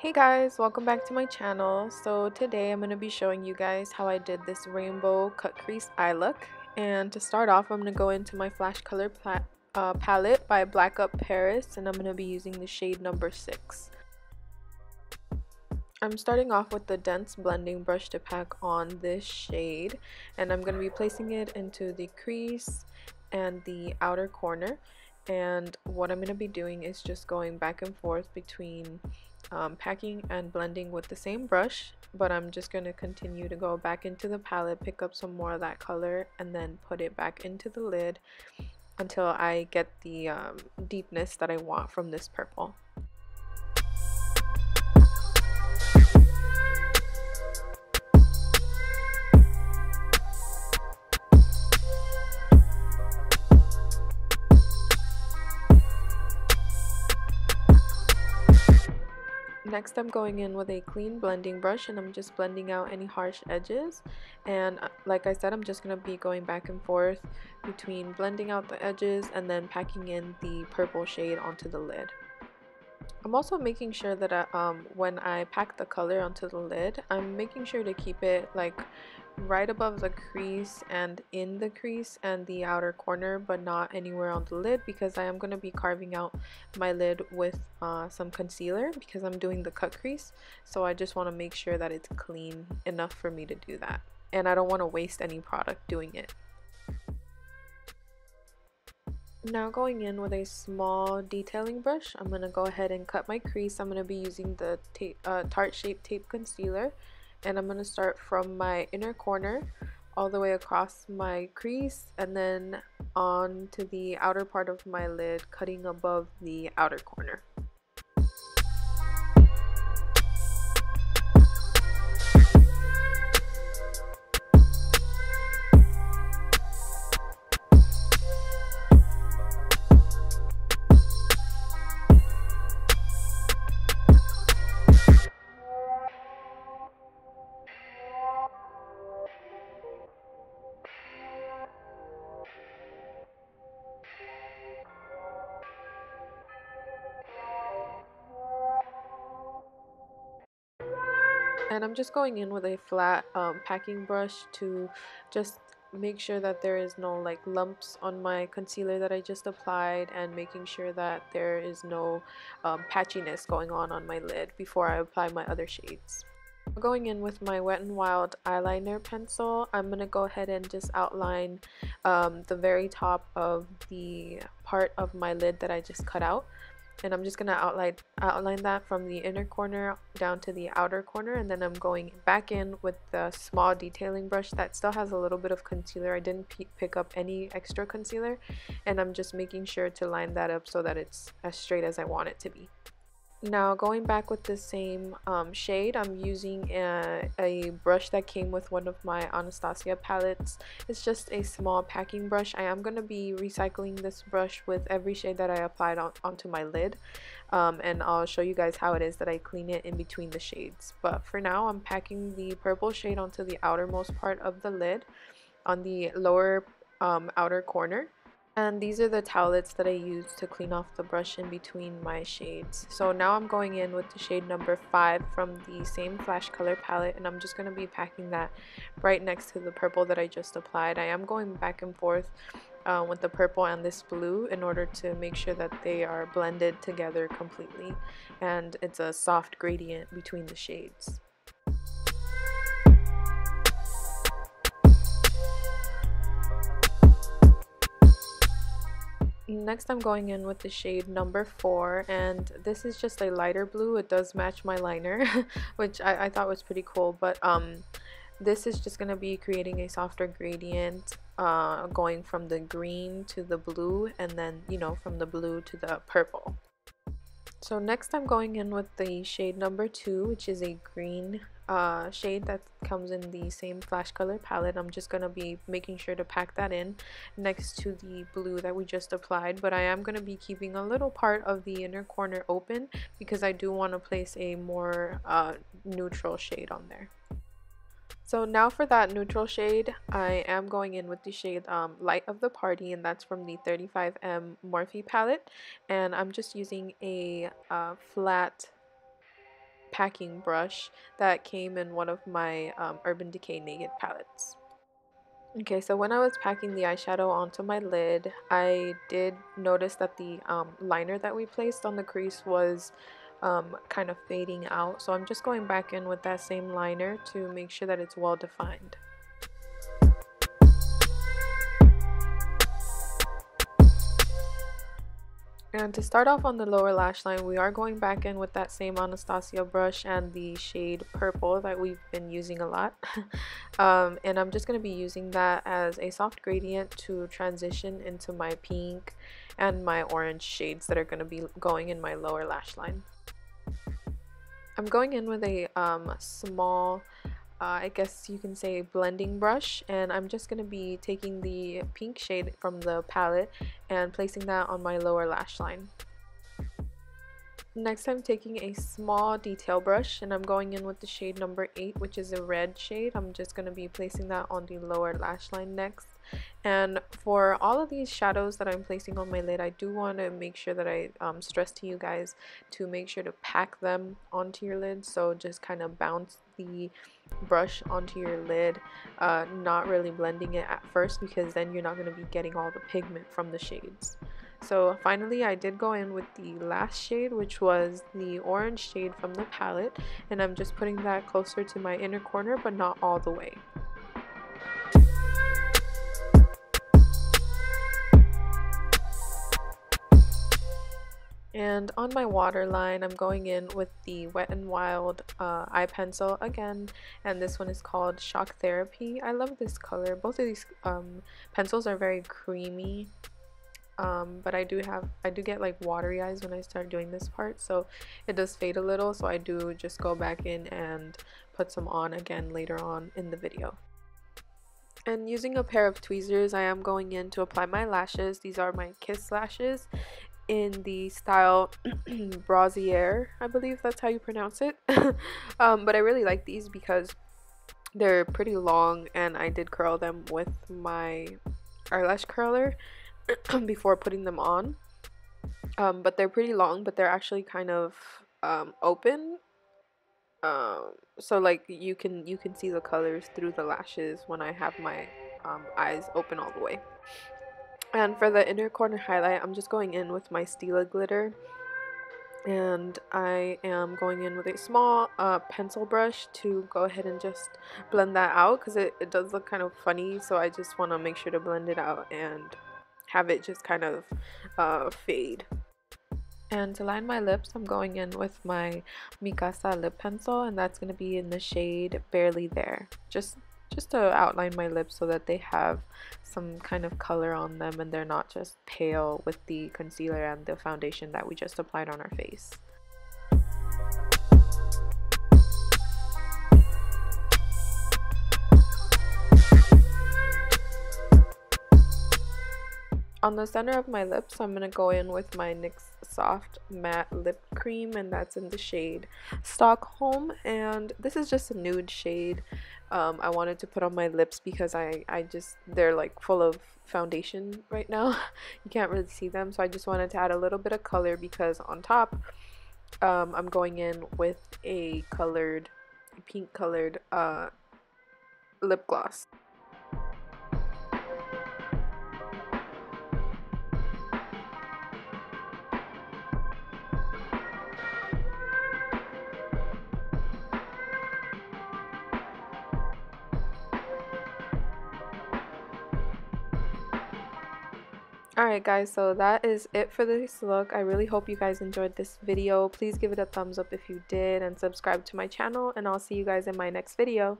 Hey guys, welcome back to my channel. So today I'm going to be showing you guys how I did this rainbow cut crease eye look. And to start off, I'm going to go into my Flash Color palette by Black Up Paris, and I'm going to be using the shade number 6. I'm starting off with the dense blending brush to pack on this shade, and I'm going to be placing it into the crease and the outer corner. And what I'm going to be doing is just going back and forth between packing and blending with the same brush, but I'm just going to continue to go back into the palette, pick up some more of that color, and then put it back into the lid until I get the deepness that I want from this purple. Next, I'm going in with a clean blending brush, and I'm just blending out any harsh edges. And like I said, I'm just going to be going back and forth between blending out the edges and then packing in the purple shade onto the lid. I'm also making sure that when I pack the color onto the lid, I'm making sure to keep it like right above the crease and in the crease and the outer corner, but not anywhere on the lid, because I am going to be carving out my lid with some concealer because I'm doing the cut crease. So I just want to make sure that it's clean enough for me to do that, and I don't want to waste any product doing it. Now going in with a small detailing brush, I'm going to go ahead and cut my crease. I'm going to be using the Tarte Shape Tape Concealer, and I'm going to start from my inner corner all the way across my crease and then on to the outer part of my lid, cutting above the outer corner. And I'm just going in with a flat packing brush to just make sure that there is no like lumps on my concealer that I just applied, and making sure that there is no patchiness going on my lid before I apply my other shades. Going in with my Wet n Wild eyeliner pencil, I'm going to go ahead and just outline the very top of the part of my lid that I just cut out. And I'm just going to outline that from the inner corner down to the outer corner, and then I'm going back in with the small detailing brush that still has a little bit of concealer. I didn't pick up any extra concealer, and I'm just making sure to line that up so that it's as straight as I want it to be. Now going back with the same shade, I'm using a brush that came with one of my Anastasia palettes. It's just a small packing brush. I am going to be recycling this brush with every shade that I applied onto my lid, and I'll show you guys how it is that I clean it in between the shades. But for now, I'm packing the purple shade onto the outermost part of the lid on the lower outer corner. And these are the towelettes that I use to clean off the brush in between my shades. So now I'm going in with the shade number 5 from the same Flash Color palette, and I'm just going to be packing that right next to the purple that I just applied. I am going back and forth with the purple and this blue in order to make sure that they are blended together completely, and it's a soft gradient between the shades. Next, I'm going in with the shade number 4, and this is just a lighter blue. It does match my liner, which I thought was pretty cool, but this is just going to be creating a softer gradient going from the green to the blue, and then, you know, from the blue to the purple. So next I'm going in with the shade number 2, which is a green shade that comes in the same Flash Color palette. I'm just going to be making sure to pack that in next to the blue that we just applied, but I am going to be keeping a little part of the inner corner open because I do want to place a more neutral shade on there. So now for that neutral shade, I am going in with the shade Light of the Party, and that's from the 35M Morphe palette. And I'm just using a flat packing brush that came in one of my Urban Decay Naked palettes. Okay, so when I was packing the eyeshadow onto my lid, I did notice that the liner that we placed on the crease was kind of fading out. So I'm just going back in with that same liner to make sure that it's well defined. And to start off on the lower lash line, we are going back in with that same Anastasia brush and the shade Purple that we've been using a lot. And I'm just going to be using that as a soft gradient to transition into my pink and my orange shades that are going to be going in my lower lash line. I'm going in with a small I guess you can say blending brush, and I'm just going to be taking the pink shade from the palette and placing that on my lower lash line. Next, I'm taking a small detail brush and I'm going in with the shade number 8, which is a red shade. I'm just going to be placing that on the lower lash line next. And for all of these shadows that I'm placing on my lid, I do want to make sure that I stress to you guys to make sure to pack them onto your lid. So just kind of bounce the brush onto your lid, not really blending it at first, because then you're not going to be getting all the pigment from the shades. So finally I did go in with the last shade, which was the orange shade from the palette, and I'm just putting that closer to my inner corner but not all the way. And on my waterline, I'm going in with the Wet n Wild eye pencil again, and this one is called Shock Therapy. I love this color. Both of these pencils are very creamy. But I do get like watery eyes when I start doing this part, so it does fade a little, so I do just go back in and put some on again later on in the video. And using a pair of tweezers, I am going in to apply my lashes. These are my Kiss lashes in the style Brasier, I believe that's how you pronounce it. But I really like these because they're pretty long, and I did curl them with my eyelash curler before putting them on, but they're pretty long, but they're actually kind of open, so like you can see the colors through the lashes when I have my eyes open all the way. And for the inner corner highlight, I'm just going in with my Stila glitter, and I am going in with a small pencil brush to go ahead and just blend that out, because it does look kind of funny, so I just want to make sure to blend it out and have it just kind of fade. And to line my lips, I'm going in with my Mikasa lip pencil, and that's going to be in the shade Barely There, just to outline my lips so that they have some kind of color on them and they're not just pale with the concealer and the foundation that we just applied on our face. On the center of my lips, I'm going to go in with my NYX Soft Matte Lip Cream, and that's in the shade Stockholm, and this is just a nude shade. I wanted to put on my lips because they're like full of foundation right now. You can't really see them, so I just wanted to add a little bit of color, because on top I'm going in with a pink colored lip gloss. Alright guys, so that is it for this look. I really hope you guys enjoyed this video. Please give it a thumbs up if you did, and subscribe to my channel, and I'll see you guys in my next video.